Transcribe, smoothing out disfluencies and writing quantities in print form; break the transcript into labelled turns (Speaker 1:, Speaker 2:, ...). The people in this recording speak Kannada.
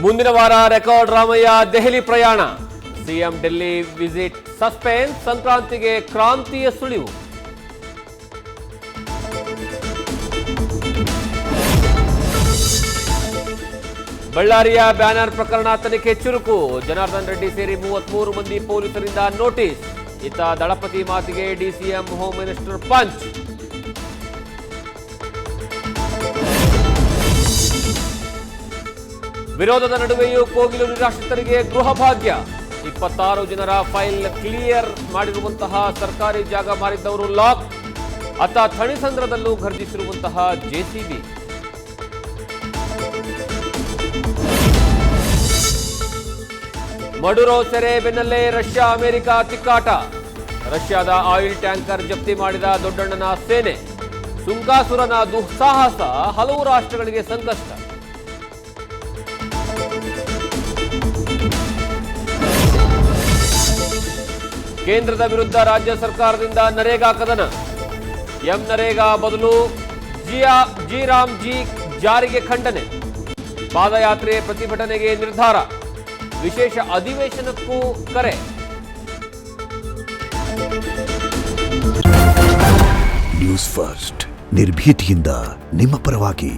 Speaker 1: ಮುಂದಿನ ವಾರ ರೆಕಾರ್ಡ್ ರಾಮಯ್ಯ ದೆಹಲಿ ಪ್ರಯಾಣ. CM Delhi visit suspense. ಸಂಕ್ರಾಂತಿಗೆ ಕ್ರಾಂತಿಯ ಸುಳಿವು. ಬಳ್ಳಾರಿಯ ಬ್ಯಾನರ್ ಪ್ರಕರಣ ತನಿಖೆ ಚುರುಕು. ಜನಾರ್ದನ್ ರೆಡ್ಡಿ ಸೇರಿ 33 ಮಂದಿ ಪೊಲೀಸರಿಂದ ನೋಟಿಸ್. ಇತ್ತ ದಳಪತಿ ಮಾತಿಗೆ ಡಿಸಿಎಂ ಹೋಮ್ ಮಿನಿಸ್ಟರ್ ಪಂಚ್. ವಿರೋಧದ ನಡುವೆಯೂ ಕೋಗಿಲು ನಿರಾಶ್ರಿತರಿಗೆ ಗೃಹ ಭಾಗ್ಯ. 26 ಜನರ ಫೈಲ್ ಕ್ಲಿಯರ್ ಮಾಡಿರುವಂತಹ ಸರ್ಕಾರಿ ಜಾಗ ಮಾರಿದ್ದವರು ಲಾಕ್. ಅತ್ತ ಥಣಿಸಂದ್ರದಲ್ಲೂ ಘರ್ಜಿಸಿರುವಂತಹ ಜೆಸಿಬಿ. ಮಡುರೋ ಸೆರೆ ಬೆನ್ನಲ್ಲೇ ರಷ್ಯಾ ಅಮೆರಿಕ ತಿಕ್ಕಾಟ. ರಷ್ಯಾದ ಆಯಿಲ್ ಟ್ಯಾಂಕರ್ ಜಪ್ತಿ ಮಾಡಿದ ದೊಡ್ಡಣ್ಣನ ಸೇನೆ. ಸುಂಕಾಸುರನ ದುಸ್ಸಾಹಸ ಹಲವು ರಾಷ್ಟ್ರಗಳಿಗೆ ಸಂಕಷ್ಟ. ಕೇಂದ್ರದ ವಿರುದ್ಧ ರಾಜ್ಯ ಸರ್ಕಾರದಿಂದ ನರೇಗಾ ಕದನ. ಎಂ ನರೇಗಾ ಬದಲು ಜಿ ರಾಮ್ ಜಿ ಜಾರಿಗೆ ಖಂಡನೆ. ಪಾದಯಾತ್ರೆ ಪ್ರತಿಭಟನೆಗೆ ನಿರ್ಧಾರ. ವಿಶೇಷ ಅಧಿವೇಶನಕ್ಕೂ ಕರೆ.
Speaker 2: ನ್ಯೂಸ್ ಫಸ್ಟ್ ನಿರ್ಭೀತಿಯಿಂದ ನಿಮ್ಮ ಪರವಾಗಿ.